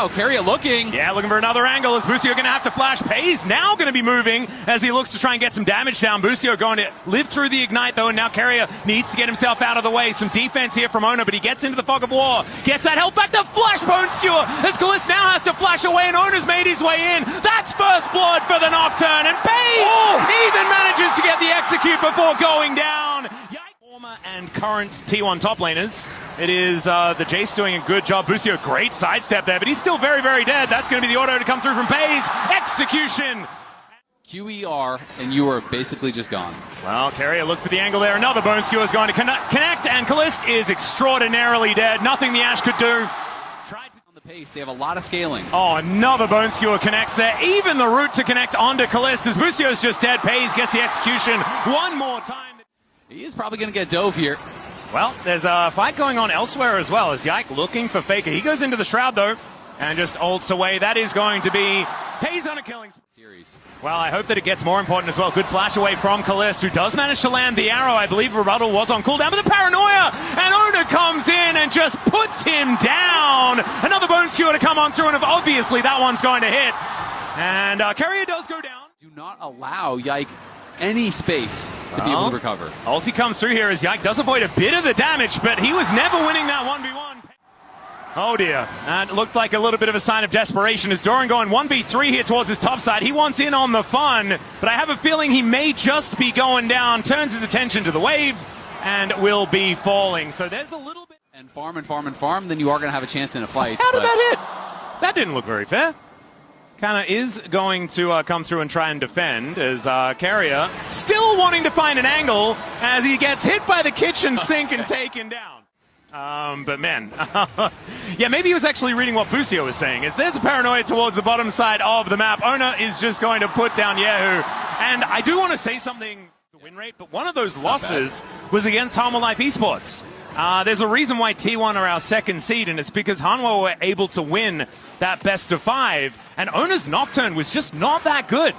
now. Carrier looking. Yeah, looking for another angle. Is Busio going to have to flash? Pays now going to be moving as he looks to try and get some damage down. Busio going to live through the ignite though, and now Carrier needs to get himself out of the way. Some defense here from Ona, but he gets into the fog of war. Gets that health back. The flash bone skewer as Kalist now has to flash away, and Ona's made his way in. That's first blood for the Nocturne, and Pays even manages to get the execute before going down. Former and current T1 top laners. It is the Jace doing a good job. Busio, great sidestep there, but he's still very, very dead. That's going to be the auto to come through from Pays. Execution! QER, and you are basically just gone. Well, Carrier looked for the angle there. Another bone skewer is going to connect, and Kalist is extraordinarily dead. Nothing the Ashe could do. On the pace, they have a lot of scaling. Oh, another bone skewer connects there. Even the route to connect onto Kalist as Busio's just dead. Pays gets the execution one more time. He is probably going to get dove here. Well, there's a fight going on elsewhere as well as Yike looking for Faker. He goes into the Shroud though and just ults away. That is going to be Pays on a killing series. Well, I hope that it gets more important as well. Good flash away from Kalist, who does manage to land the arrow. I believe Rebuttal was on cooldown, but the paranoia, and Ona comes in and just puts him down. Another bone skewer to come on through, and obviously that one's going to hit. And Carrier does go down. Do not allow Yike any space to be able to recover. Ulti comes through here as Yike does avoid a bit of the damage, but he was never winning that 1v1. Oh dear, that looked like a little bit of a sign of desperation as Doran going 1v3 here towards his top side. He wants in on the fun, but I have a feeling he may just be going down, turns his attention to the wave, and will be falling. So there's a little bit... And farm and farm and farm, then you are going to have a chance in a fight. How did that hit? That didn't look very fair. Kana is going to come through and try and defend as Carrier still wanting to find an angle as he gets hit by the kitchen sink and taken down. But man, yeah, maybe he was actually reading what Busio was saying. As there's a paranoia towards the bottom side of the map. Ona is just going to put down Yehu. And I do want to say something, the win rate, but one of those losses was against Hanwha Life Esports. There's a reason why T1 are our second seed, and it's because Hanwha were able to win that best of 5, and Ona's Nocturne was just not that good.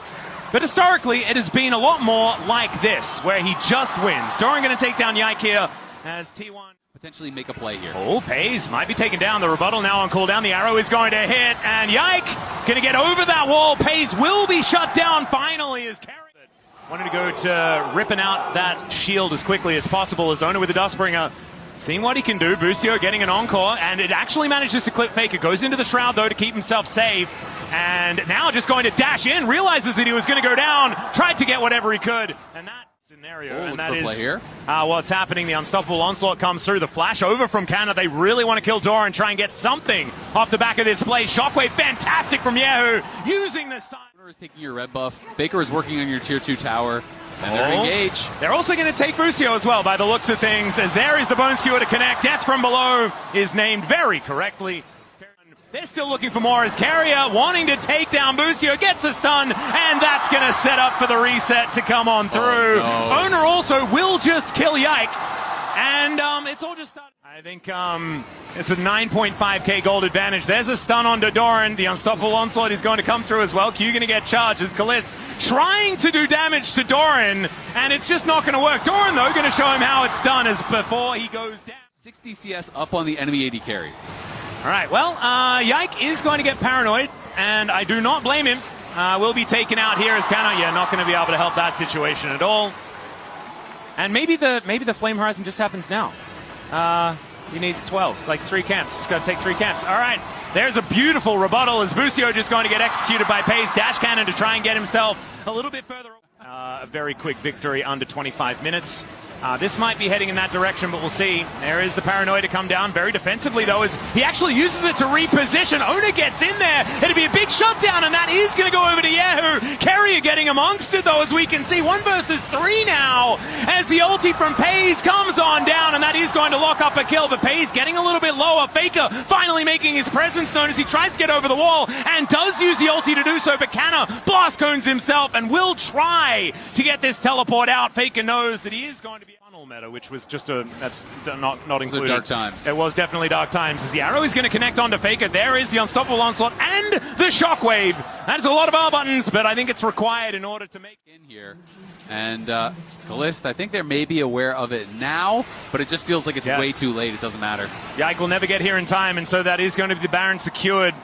But historically, it has been a lot more like this, where he just wins. Doran going to take down Yike here as T1 potentially make a play here. Oh, Pays might be taken down. The Rebuttal now on cooldown. The arrow is going to hit, and Yike going to get over that wall. Pays will be shut down finally as Carrier wanted to go to ripping out that shield as quickly as possible as Ona with the Dustbringer. Seeing what he can do. Busio getting an encore, and it actually manages to clip Faker. Goes into the Shroud, though, to keep himself safe. And now just going to dash in. Realizes that he was going to go down. Tried to get whatever he could. And that scenario, and that is what's happening. The Unstoppable Onslaught comes through. The flash over from Kana. They really want to kill Dora and try and get something off the back of this play. Shockwave, fantastic from Yehu. Using the side. Is taking your red buff. Faker is working on your tier 2 tower. And they're engaged. They're also going to take Busio as well, by the looks of things, as there is the bone skewer to connect. Death from below is named very correctly. They're still looking for more as Carrier wanting to take down Busio, gets a stun, and that's going to set up for the reset to come on through. Oh, no. Owner also will just kill Yike, and it's all just started. I think it's a 9.5k gold advantage. There's a stun on Doran. The Unstoppable Onslaught is going to come through as well. Q going to get charged as Kalist trying to do damage to Doran, and it's just not going to work. Doran, though, going to show him how it's done as before he goes down. 60 CS up on the enemy AD carry. All right, well, Yike is going to get paranoid, and I do not blame him. Will be taken out here as Kana. Yeah, not going to be able to help that situation at all. And maybe the Flame Horizon just happens now. He needs 12, like 3 camps. Just got to take 3 camps. All right, there's a beautiful rebuttal as Busio just going to get executed by Pays. Dash Cannon to try and get himself a little bit further. A very quick victory under 25 minutes. This might be heading in that direction, but we'll see. There is the paranoia to come down very defensively, though, as he actually uses it to reposition. Ona gets in there. It'll be a big shutdown, and that is going to go over to Yehu. Carrier getting amongst it, though, as we can see. 1 versus 3 now, as the ulti from Pays comes on down, and that is going to lock up a kill. But Pays getting a little bit lower. Faker finally making his presence known as he tries to get over the wall, and does use the ulti to do so, but Kana blast cones himself and will try to get this teleport out. Faker knows that he is going to be funnel meta, which was just that's not included. Dark times. It was definitely dark times, as the arrow is going to connect onto Faker. There is the Unstoppable Onslaught and the Shockwave. That is a lot of R buttons, but I think it's required in order to make in here. And Kalist, I think they may be aware of it now, but it just feels like it's way too late. It doesn't matter. Yike will never get here in time, and so that is going to be the Baron secured.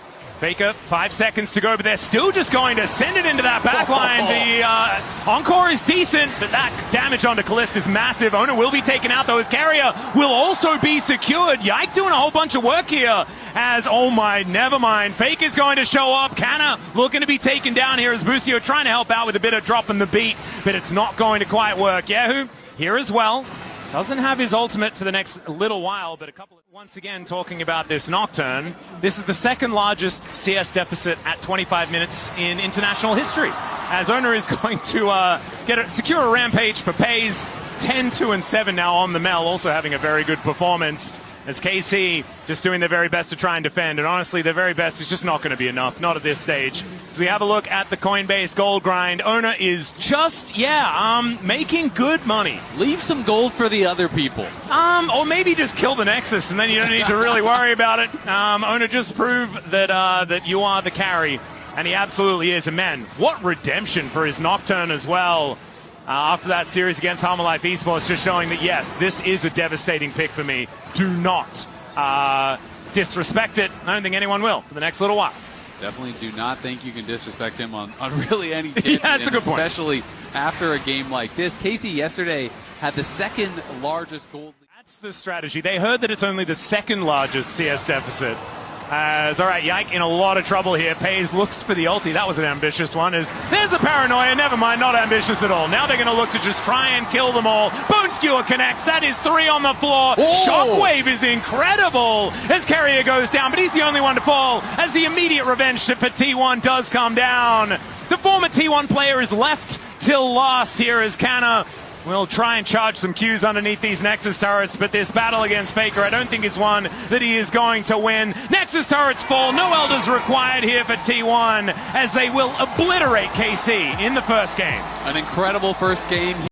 Faker, 5 seconds to go, but they're still just going to send it into that backline. The encore is decent, but that damage onto Kalist is massive. Owner will be taken out, though. His carrier will also be secured. Yike doing a whole bunch of work here as, oh my, never mind. Fake is going to show up. Canna looking to be taken down here as Busio trying to help out with a bit of drop in the beat, but it's not going to quite work. Yahoo here as well. Doesn't have his ultimate for the next little while, but once again talking about this Nocturne, this is the second largest CS deficit at 25 minutes in international history, as Owner is going to secure a rampage for Pays. 10-2-7 now on the Mel, also having a very good performance, as KC just doing their very best to try and defend, and honestly their very best is just not going to be enough, not at this stage. As we have a look at the Coinbase gold grind, Owner is just, making good money. Leave some gold for the other people. Or maybe just kill the Nexus and then you don't need to really worry about it. Owner, just prove that you are the carry, and he absolutely is. And man, what redemption for his Nocturne as well. After that series against Harmon Life Esports, just showing that, yes, this is a devastating pick for me. Do not disrespect it. I don't think anyone will for the next little while. Definitely do not think you can disrespect him on really any tip. Yeah, that's a good point. Especially after a game like this. KC yesterday had the second largest gold. That's the strategy. They heard that it's only the second largest CS deficit. All right, Yike in a lot of trouble here. Pays looks for the ulti. That was an ambitious one. There's a paranoia. Never mind, not ambitious at all. Now they're going to look to just try and kill them all. Bone Skewer connects. That is 3 on the floor. Oh. Shockwave is incredible as Carrier goes down, but he's the only one to fall as the immediate revenge for T1 does come down. The former T1 player is left till last here as Canna will try and charge some Qs underneath these Nexus turrets, but this battle against Faker I don't think is one that he is going to win. Nexus turrets fall, no Elders required here for T1 as they will obliterate KC in the first game. An incredible first game.